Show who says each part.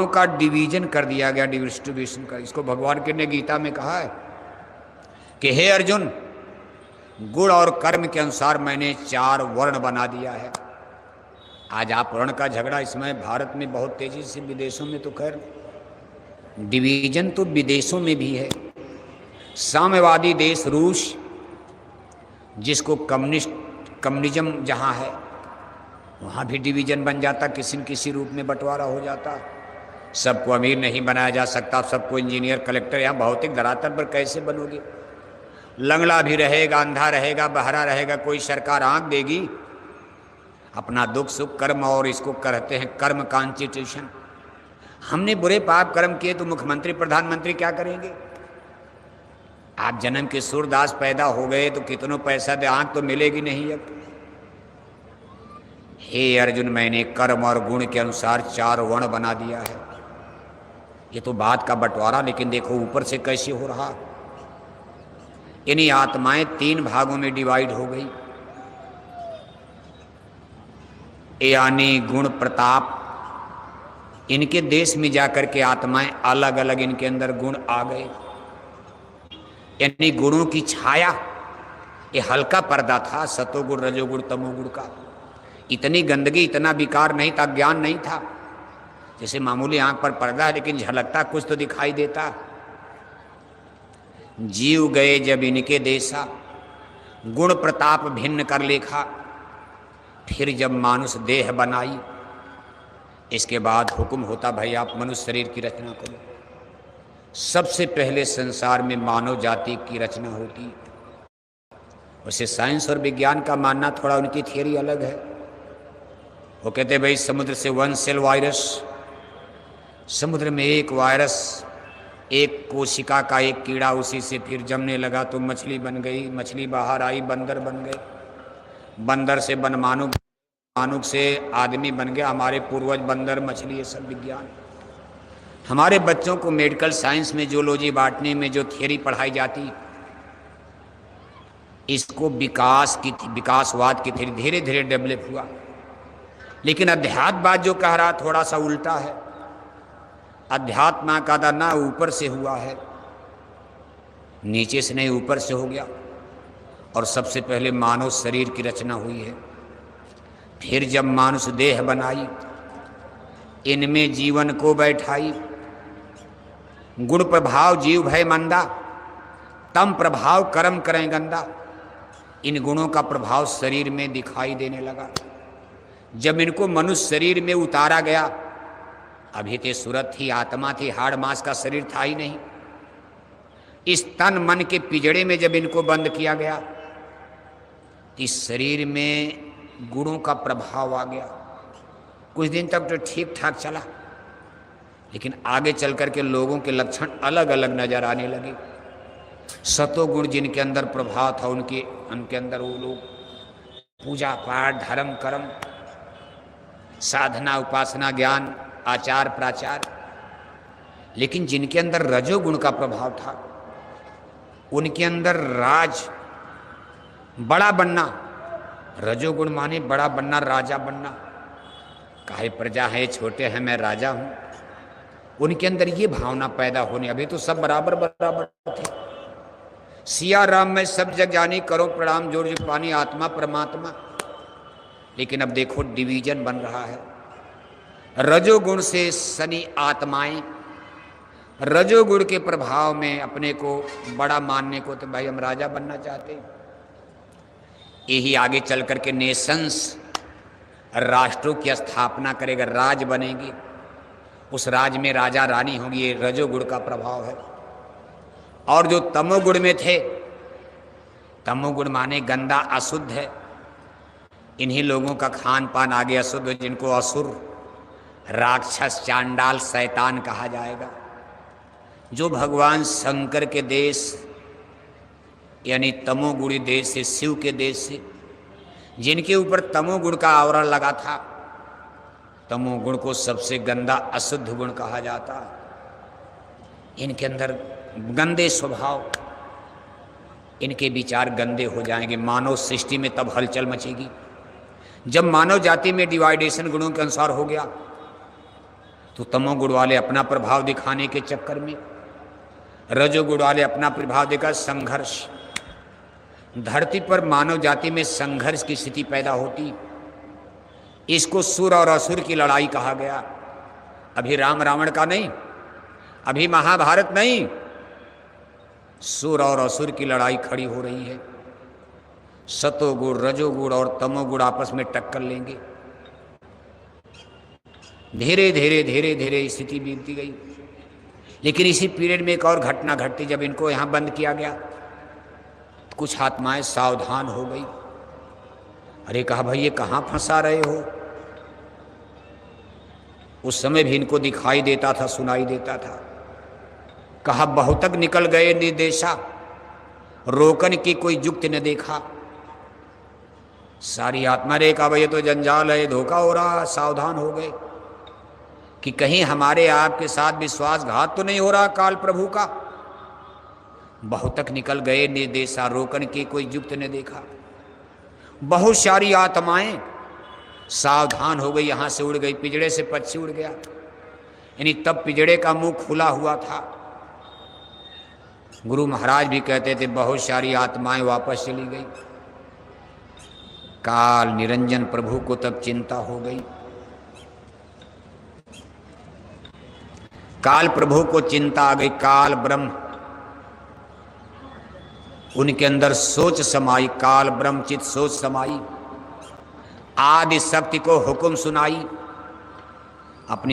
Speaker 1: का डिवीजन कर दिया गया, डिस्ट्रीब्यूशन का। इसको भगवान ने गीता में कहा है कि हे अर्जुन, गुण और कर्म के अनुसार मैंने 4 वर्ण बना दिया है। आज आप वर्ण का झगड़ा इसमें भारत में बहुत तेजी से, विदेशों में तो खैर डिवीजन तो विदेशों में भी है। साम्यवादी देश रूस, जिसको कम्युनिज्म जहाँ है वहाँ भी डिवीजन बन जाता, किसी न किसी रूप में बंटवारा हो जाता। सबको अमीर नहीं बनाया जा सकता, सबको इंजीनियर कलेक्टर। यहाँ भौतिक धरातल पर कैसे बनोगे? लंगड़ा भी रहेगा, अंधा रहेगा, बहरा रहेगा, कोई सरकार आंख देगी? अपना दुख सुख कर्म, और इसको कहते हैं कर्म कॉन्स्टिट्यूशन। हमने बुरे पाप कर्म किए तो मुख्यमंत्री प्रधानमंत्री क्या करेंगे? आप जन्म के सूरदास पैदा हो गए तो कितनों पैसा दे, आंख तो मिलेगी नहीं। अब हे अर्जुन, मैंने कर्म और गुण के अनुसार 4 वर्ण बना दिया है। ये तो बात का बंटवारा, लेकिन देखो ऊपर से कैसे हो रहा। यानी आत्माएं 3 भागों में डिवाइड हो गई। यानी गुण प्रताप, इनके देश में जाकर के आत्माएं अलग अलग, इनके अंदर गुण आ गए। यानी गुणों की छाया, ये हल्का पर्दा था सतोगुण रजोगुण तमोगुण का। इतनी गंदगी, इतना विकार नहीं था, ज्ञान नहीं था। जैसे मामूली आंख पर पर्दा है लेकिन झलकता कुछ तो दिखाई देता। जीव गए जब इनके देशा, गुण प्रताप भिन्न कर लेखा। फिर जब मानुष देह बनाई, इसके बाद हुक्म होता भाई आप मनुष्य शरीर की रचना करो। सबसे पहले संसार में मानव जाति की रचना होती। वैसे साइंस और विज्ञान का मानना थोड़ा, उनकी थियरी अलग है। वो कहते भाई समुद्र से 1 सेल वायरस, समुद्र में एक वायरस, एक कोशिका का एक कीड़ा, उसी से फिर जमने लगा तो मछली बन गई, मछली बाहर आई, बंदर बन गए, बंदर से बनमानुक, मानुक से आदमी बन गया। हमारे पूर्वज बंदर, मछली, ये सब विज्ञान। हमारे बच्चों को मेडिकल साइंस में, जूलॉजी, बॉटनी में जो थियरी पढ़ाई जाती, इसको विकासवाद की थियरी धीरे धीरे डेवलप हुआ। लेकिन अध्यात्मवाद जो कह रहा थोड़ा सा उल्टा है। अध्यात्म का ना ऊपर से हुआ है, नीचे से नहीं, ऊपर से हो गया। और सबसे पहले मानव शरीर की रचना हुई है। फिर जब मानुष देह बनाई, इनमें जीवन को बैठाई। गुण प्रभाव जीव भय मंदा, तम प्रभाव कर्म करें गंदा। इन गुणों का प्रभाव शरीर में दिखाई देने लगा। जब इनको मनुष्य शरीर में उतारा गया, अभी ते सूरत थी, आत्मा थी, हाड़ मांस का शरीर था ही नहीं। इस तन मन के पिजड़े में जब इनको बंद किया गया, इस शरीर में गुणों का प्रभाव आ गया। कुछ दिन तक तो ठीक ठाक चला, लेकिन आगे चल कर के लोगों के लक्षण अलग अलग नजर आने लगे। सतोगुण जिनके अंदर प्रभाव था, उनके अंदर वो लोग पूजा पाठ, धर्म कर्म, साधना, उपासना, ज्ञान, आचार प्राचार। लेकिन जिनके अंदर रजोगुण का प्रभाव था, उनके अंदर राज, बड़ा बनना। रजोगुण माने बड़ा बनना, राजा बनना। काहे प्रजा है, छोटे हैं, मैं राजा हूं। उनके अंदर ये भावना पैदा होने। अभी तो सब बराबर बराबर थे। सिया राम में सब जग जानी, करो प्रणाम जोर जो पानी, आत्मा परमात्मा। लेकिन अब देखो डिवीजन बन रहा है। रजोगुण से सनी आत्माएं, रजोगुण के प्रभाव में अपने को बड़ा मानने को, तो भाई हम राजा बनना चाहते हैं। यही आगे चल करके नेशंस, राष्ट्रों की स्थापना करेगा, राज बनेगी। उस राज में राजा रानी होगी। ये रजोगुण का प्रभाव है। और जो तमोगुण में थे, तमोगुण माने गंदा, अशुद्ध है। इन्हीं लोगों का खान पान आगे अशुद्ध, जिनको असुर, राक्षस, चांडाल, शैतान कहा जाएगा। जो भगवान शंकर के देश यानी तमोगुणी देश से, शिव के देश से, जिनके ऊपर तमोगुण का आवरण लगा था, तमोगुण को सबसे गंदा अशुद्ध गुण कहा जाता। इनके अंदर गंदे स्वभाव, इनके विचार गंदे हो जाएंगे। मानव सृष्टि में तब हलचल मचेगी। जब मानव जाति में डिवाइडेशन गुणों के अनुसार हो गया, तो तमोगुण वाले अपना प्रभाव दिखाने के चक्कर में, रजोगुण वाले अपना प्रभाव देकर संघर्ष। धरती पर मानव जाति में संघर्ष की स्थिति पैदा होती, इसको सुर और असुर की लड़ाई कहा गया। अभी राम रावण का नहीं, अभी महाभारत नहीं, सुर और असुर की लड़ाई खड़ी हो रही है। सतोगुण, रजोगुण और तमोगुण आपस में टक्कर लेंगे। धीरे धीरे धीरे धीरे स्थिति बीतती गई। लेकिन इसी पीरियड में एक और घटना घटती। जब इनको यहां बंद किया गया तो कुछ आत्माएं सावधान हो गई। अरे कहा भाई ये कहां फंसा रहे हो। उस समय भी इनको दिखाई देता था, सुनाई देता था। कहा बहुत तक निकल गए निर्देशा, रोकन की कोई युक्ति न देखा। सारी आत्मा ने कहा भाई ये तो जंजाल है, धोखा हो रहा। सावधान हो गए कि कहीं हमारे आपके साथ विश्वासघात तो नहीं हो रहा काल प्रभु का। बहुत तक निकल गए निर्देशा, रोकन की कोई युक्ति न देखा। बहुत सारी आत्माएं सावधान हो गई, यहां से उड़ गई। पिंजड़े से पक्षी उड़ गया, यानी तब पिंजड़े का मुंह खुला हुआ था। गुरु महाराज भी कहते थे बहुत सारी आत्माएं वापस चली गई। काल निरंजन प्रभु को तब चिंता हो गई। काल प्रभु को चिंता आ गई। काल ब्रह्म, उनके अंदर सोच समाई। काल ब्रह्म चित सोच समाई। आदि शक्ति को हुक्म सुनाई। अपनी